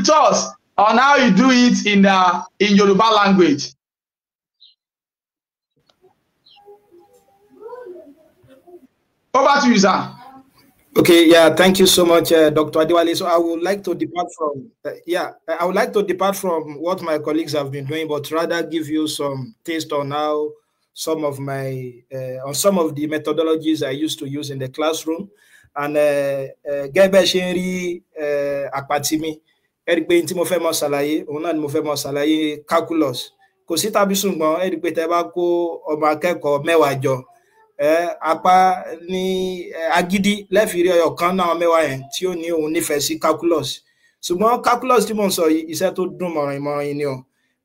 with us on how you do it in Yoruba language. Over to you, sir. Okay, yeah, thank you so much, Dr. Adewale. So I would like to depart from, I would like to depart from what my colleagues have been doing, but rather give you some taste on how some of my, on some of the methodologies I used to use in the classroom. And Gẹ́gẹ́ ṣe rí àpàtì ẹ rí pé tí mo fẹ́ mọ̀ ṣàlàyé, òun náà ni mo fẹ́ mọ̀ ṣàlàyé calculus. Kò sí tàbí ṣùgbọ́n ẹ rí pé tẹ́ bá kó ọmọ akẹ́kọ̀ọ́ 10 jọ, apá ní agídí lẹ́fìrí ọyọ̀ kan náà 10 yẹn tí ó ní òun nífẹ̀ẹ́ sí calculus. Ṣùgbọ́n calculus tí mo ń sọ yìí, iṣẹ́ tó dùn mọ̀rìn ni o.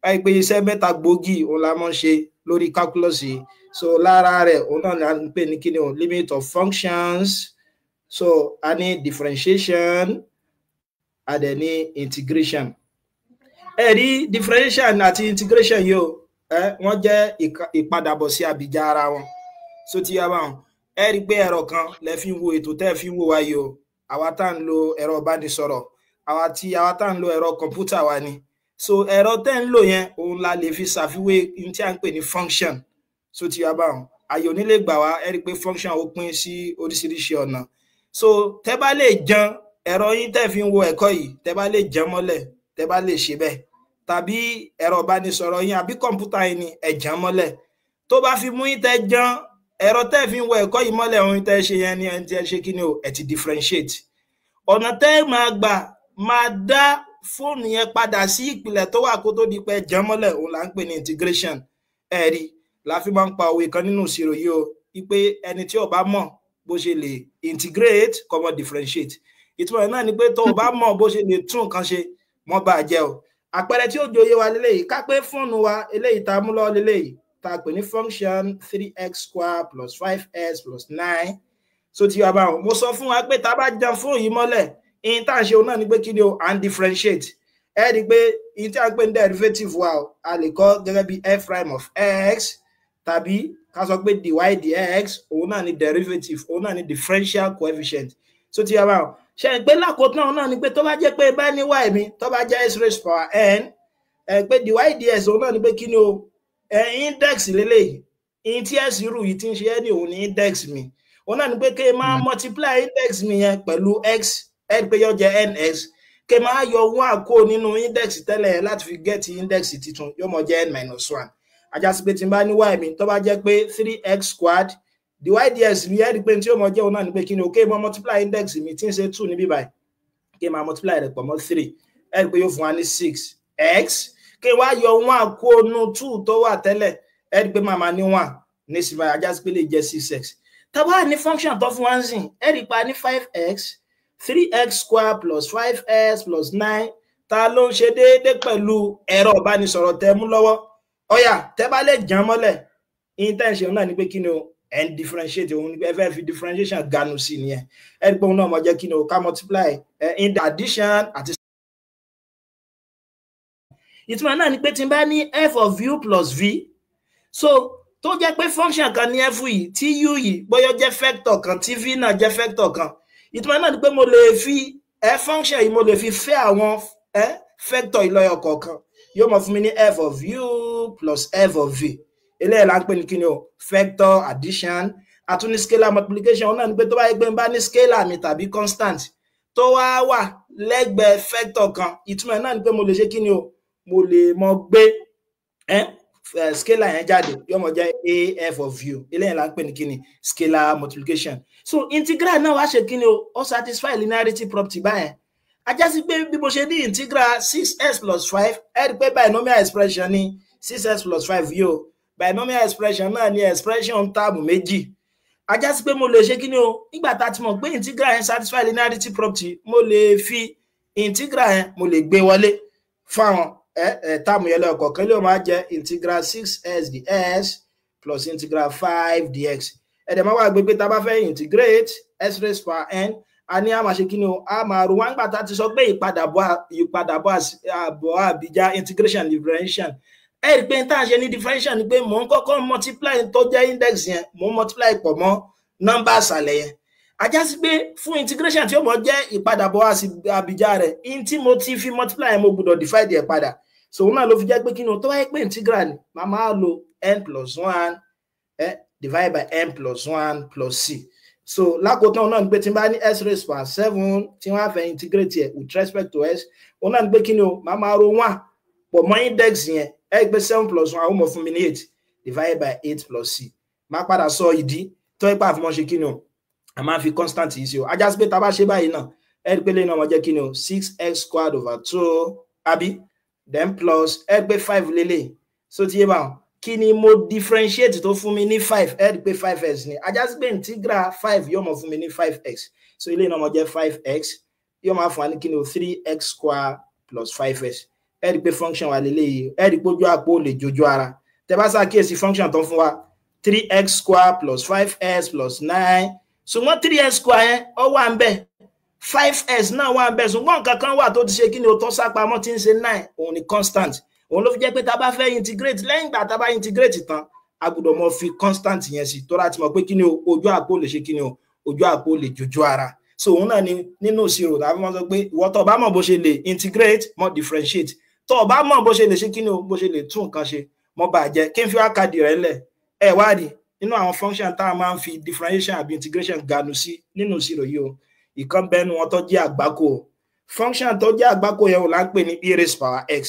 Ẹ rí pé iṣẹ́ mẹ́ta gbòógì òun la mọ̀ ṣe lórí calculus yìí. So lára rẹ̀ òun náà la ń pè ní kíni o, limit of functions. So a ní differentiation, a dẹ̀ ní integration. Ẹ rí differentiation àti integration yìí o, wọ́n jẹ́ ìpadàbọ̀ sí àbíjà ara wọn. So tí a bá wọn, ẹ rí pé ẹ̀rọ kan lẹ fi ń wo ètò tẹ́ fi ń wò wá yìí o. Àwa tá ń lo ẹ̀rọ ìbánisọ̀rọ̀, àwa tá ń lo ẹ̀rọ kọ̀ǹpútà wa ni. So ẹ̀rọ tẹ́ ń lò yẹn òun la lè fi ṣàfiwé ní tí a ń pè ní function. So tí a bá wọn, àyè onílé gbà wá, ẹ rí pé function ó pín sí oríṣiríṣi ọ̀nà. So tẹ́ bá lè jan ẹ̀rọ yín tẹ́ fi ń wo ẹ̀kọ́ yìí, tẹ́ bá lè jan mọ́lẹ̀, tẹ́ bá lè ṣe bẹ́ẹ̀. Tàbí ẹ̀rọ ìbánisọ̀rọ̀ yín àbí kọ̀ǹpútà yín ni ẹ jan mọ́lẹ̀. Tó bá fi mú yín tẹ́ jan ẹ̀rọ tẹ́ fi ń wo ẹ̀kọ́ yìí mọ́lẹ̀, ohun tẹ́ ṣe yẹn ni ẹni tí ẹ ṣe kí ni o, ẹ ti differentiate. Ọ̀nà tẹ́ máa gbà máa dá fóònù yẹn padà sí ìpìlẹ̀ tó wà kó tó di pé jan mọ́lẹ̀, òun là ń pè ní integration. Ẹ rí, la fi máa ń pa òwe kan nínú ìṣirò yìí o, wípé ẹni tí ó bá mọ̀ bó ṣe lè integrate kó mọ̀ differentiate. Ìtumọ̀ náà ni pé tó bá mọ̀ bó ṣe lè tún nǹkan ṣe, mọ́ bá jẹ́ o. Àpẹẹrẹ tí ó jòyè wa lélẹ́yìí, ká pé fóònù wa eléyìí tá mú lọ lélẹ́yìí, tá pè ní function 3x² plus 5s plus 9. So tí a bá wọn, mo sọ fún wa pé tá bá jan fóònù yìí mọ́lẹ̀, in tá ṣe òun náà ni pé kí ni o, and differentiate. Ẹ rí pé in tí a pè ní derivative wa o, a lè kọ gẹ́gẹ́ bí f prime of x, tàbí ká sọ pé dy dx, òun náà ni derivative, òun náà ni differential coefficient. So tí a bá wọn, ṣe pé lákòótán náà ni pé tó bá jẹ́ pé bá ní y mi, tó bá jẹ́ x raised power n, pé dy dx òun náà ni pé kí ni o, index lélẹ́yìí, in tí s rú yìí tí ń ṣe ní òun ní index mi. Òun náà ni pé kí máa multiply index mi yẹn pẹ̀lú x, ẹ pé yóò jẹ́ nx, kí máa yọ 1 kó nínú index tẹ́lẹ̀ láti fi get index titun, yóò mọ jẹ́ n-1. Ajá sí pé tí n bá ní y mi, tó bá jẹ́ pé 3x², dy dx mi ẹ rí pé tí ó mọ jẹ́ òun náà ni pé kí ni o, kí máa multiply index mi tí ń ṣe 2 níbí báyìí, kí máa multiply rẹ̀ pọ̀ mọ́ 3, ẹ rí pé yóò fún wa ní 6x, kí wá yọ 1 kó nú 2 tó wà tẹ́lẹ̀, ẹ rí pé máa ní 1 ní sí báyìí, ajá sí pé lè jẹ́ 6x. Tá bá ní function tó fún wa ń sìn, ẹ rí pa ní 5x, 3x² plus 5s plus 9, ta ló ń ṣe déédé pẹ̀lú ẹ̀rọ ìbánisọ̀rọ̀ tẹ́ mú lọ́wọ́. Ọ̀yà tẹ́ bá lè jan mọ́lẹ̀, intention náà ni pé kí ni o, and differentiate, òun ni pé ẹ fẹ́ fi differentiation ganu sí nìyẹn. Ẹ rí pé òun náà mọ̀ jẹ́ kí ni o, ká multiply in the addition àti ìtumọ̀ náà ni pé tí n bá ní f of u plus v, so tó jẹ́ pé function kan ní f yìí tí u yìí bóyá jẹ́ vector kan tí v náà jẹ́ vector kan, ìtumọ̀ náà ni pé mo lè fi function yìí mo lè fi fẹ́ àwọn vector ìlọ́yọ̀ kọ̀ọ̀kan, yóò mọ̀ fún mi ní f of u plus f of v. Eléyìí là ń pè ní kí ni o, vector addition. Àtún ní scalar multiplication, òun náà ni pé tó bá yẹ pé n bá ní scalar mi tàbí constant tó wá wà lẹ́gbẹ̀ẹ́ vector kan, ìtumọ̀ náà ni pé mo lè ṣe kí ni o, mo lè mọ gbé scalar yẹn jáde, yóò mọ jẹ́ af of u. Eléyìí là ń pè ní kíni, scalar multiplication. So integral náà wá ṣe kíni o, ó satisfy linearity property báyẹn. Ajá sí pé bí mo ṣe ní integral 6s plus 5, ẹ rí pé binomial expression ni 6s plus 5 yìí o, binomial expression náà ni expression táàmù méjì. Ajá sí pé mo lè ṣe kíni o, nígbà tá ti mọ̀ pé integral yẹn satisfy linearity property, mo lè fi integral yẹn mo lè gbé wọlé fáwọn táàmù yẹn lọ́kọ̀ọ̀kan, ló máa jẹ́ integral 6s ds plus integral 5 dx. Ẹ̀dẹ̀ máa wà gbé tá bá fẹ́ integrate s raised power n, a ní a máa ṣe kí ni o, a máa rò wá nígbà tá ti sọ pé ìpadàbọ̀ àbíjà integration differentiation. Ẹ rí pé tá à ń ṣe ní differentiation ni pé mò ń kọ́kọ́ multiply tó jẹ́ index yẹn, mò ń multiply pọ̀ mọ́ nọ́mbà àsàlẹ̀ yẹn. ajá sí pé fún integration tí ó mọ̀ jẹ́ ìpadàbọ̀ àbíjà rẹ̀ in tí mo ti fi multiply mo gbọ́dọ̀ divide ẹ̀ padà so òun náà ló fi jẹ́ pé kí ni o tó wáyé pé integral ni màá máa lo n plus 1 divide by n plus 1 plus c so lákòótán náà ni pé tí n bá ní s raised by 7 tí wọ́n á fẹ́ integrate ẹ̀ with respect to s òun náà ni pé kí ni o màá máa ro 1 pọ̀ mọ́ index yẹn ẹ gbé 7 plus 1 ó mọ̀ fún mi ní 8 divide by 8 plus c máa padà sọ ìdí tó ẹ pa àfimọ́ ṣe kí ni o a máa fi constant yìí sí o ajá sí pé tá a bá ṣe báyìí náà ẹ rí pé lẹ́yìn náà wọ́n jẹ́ kí ni o 6x squared over 2 àbí then plus ẹ rí pé 5 lélẹ̀ so ti yé báwọn kí ni mo differentiate tó fún mi ní 5 ẹ rí pé 5x ni ajá sí pé integral 5 yóò mọ̀ fún mi ní 5x so ilé náà wọ́n jẹ́ 5x yóò máa fún wa ní kí ni o 3x squared plus 5x ẹ rí pé function wa lélẹ̀ yìí ẹ rí pé ojú àpò lè jojú ara tẹ bá ṣàkíyèsí function tó fún wa 3x squared plus 5s plus 9 ṣùgbọ́n 3s square yẹn ó wà ń bẹ̀ 5s náà wà ń bẹ̀ ṣùgbọ́n nǹkan kan wà tó ti ṣe kí ni o tó sápamọ́ tí ń ṣe 9 òun ni constant òun ló fi jẹ́ pé tá a bá fẹ́ integrate lẹ́yìn ìgbà tá a bá integrate tán a gbọ́dọ̀ mọ fi constant yẹn sí tó láti mọ̀ pé kí ni o ojú àpò lè ṣe kí ni o ojú àpò lè jojú ara so òun náà ni nínú ìṣirò tàbí wọ́n sọ pé ìwọ tó bá mọ̀ bó ṣe lè integrate mọ́ differentiate tó bá mọ̀ bó ṣe lè ṣe kí ni o bó ṣe lè tún nǹkan ṣe mọ́ bàjẹ́ kí n fi wá kàdì rẹ̀ lẹ̀ ẹ wádìí nínú àwọn function tá a máa ń fi differentiation àbí integration ganu sí nínú ìṣirò yìí o ìkan bẹ́ẹ̀ ni wọ́n tó jẹ́ àgbákò function tó jẹ́ àgbákò yẹn ò là ń pè ní e raised power x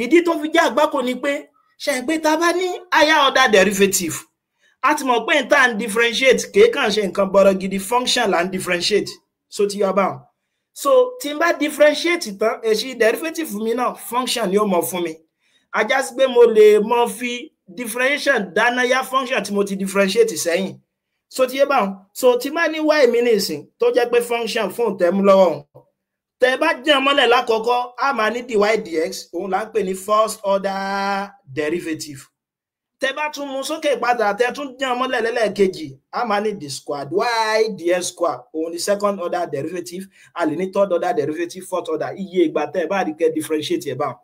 ìdí tó fi jẹ́ àgbákò ni pé ṣe pé tá a bá ní higher order derivative a ti mọ̀ pé n tá à ń differentiate kéèkàn ṣe nǹkan bọ̀rọ̀ gidi function là ń differentiate so ti yọ báwọn so tí n bá differentiate tán èsì derivative mi náà function ni ó mọ̀ fún mi ajá sí pé mo lè mọ fi differentiation dánáyà function tí mo ti differentiate sẹ́yìn so ti yé báwọn so tí máa ní y mi nìsín tó jẹ́ pé function fún tẹ̀mú lọ́wọ́ tẹ bá jẹ́ mọ́lẹ̀ lákọ̀ọ́kọ́ a máa ní dy dx òun là ń pè ní first order derivative tẹ bá tún mú sókè padà tẹ tún jẹ́ mọ́lẹ̀ lẹ́lẹ́kejì a máa ní d squared y dx squared òun ní second order derivative a lè ní third order derivative fourth order iye ìgbà tẹ bá rí kẹ́ differentiate ẹ̀ báwọn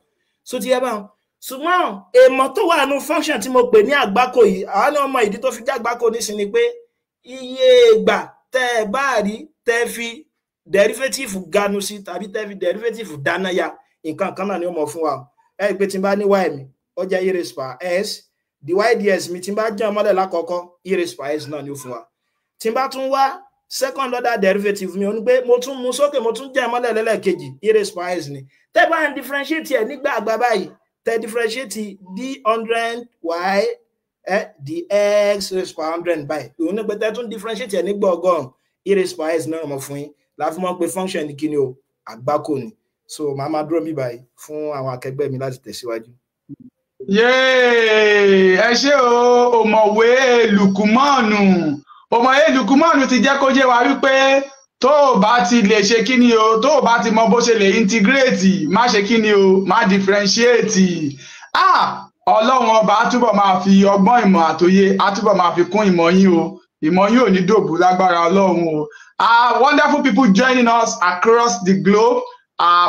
so ti yé báwọn ṣùgbọ́n èèmọ̀ tó wà nínú function tí mo pè ní àgbákò yìí àwọn ní ọmọ ìdí tó fi jẹ́ àgbákò nísìn ni pé iye ìgbà tẹ́ ẹ bá rí tẹ́ fi derivative ganu sí tàbí tẹ́ fi derivative dánáyà nǹkan kan náà ni ó mọ̀ fún wa ẹ rí pé tí n bá ní y mi ó jẹ́ e raised power s dy ds mi tí n bá jẹ́ ọmọdé lákọ̀ọ́kọ́ e raised power s náà ni ó fún wa tí n bá tún wá second order derivative mi ò ní pé mo tún mú sókè mo tún jẹ́ ọmọdé lẹ́lẹ́kejì e raised power s ni tẹ́ bá ń differentiate ẹ̀ nígbà àgbà báyìí tẹ́ differentiate d100 y dx raised power 100 by òun ní pé tẹ́ tún differentiate ẹ̀ nígbà ọgọ́rùn e raised power s náà mọ̀ fún yín láti mọ̀ pé function ní kíni o àgbákò ni so màá máa dúró mi báyìí fún àwọn akẹgbẹ́ mi láti tẹ̀síwájú. ẹ ṣé o ọ̀mọ̀wé Lukumanu ti jẹ́ kó jẹ́ wa wípé tó o bá ti lè ṣe kíni o tó o bá ti mọ bó ṣe lè integrate má ṣe kíni o má differentiate Ọlọ́run ọba á túbọ̀ máa fi ọgbọ́n ìmọ̀ àtòye á túbọ̀ máa fi kún ìmọ̀ yín o ìmọ̀ yín ò ní dòbù lágbára Ọlọ́run o. Wonderful people joining us across the globe.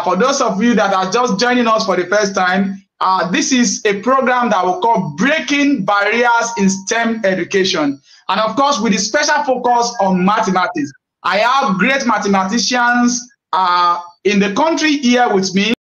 For those of you that are just joining us for the first time, this is a program that we call Breaking Barriers in STEM Education. And of course, with a special focus on mathematics. I have great mathematicians in the country here with me.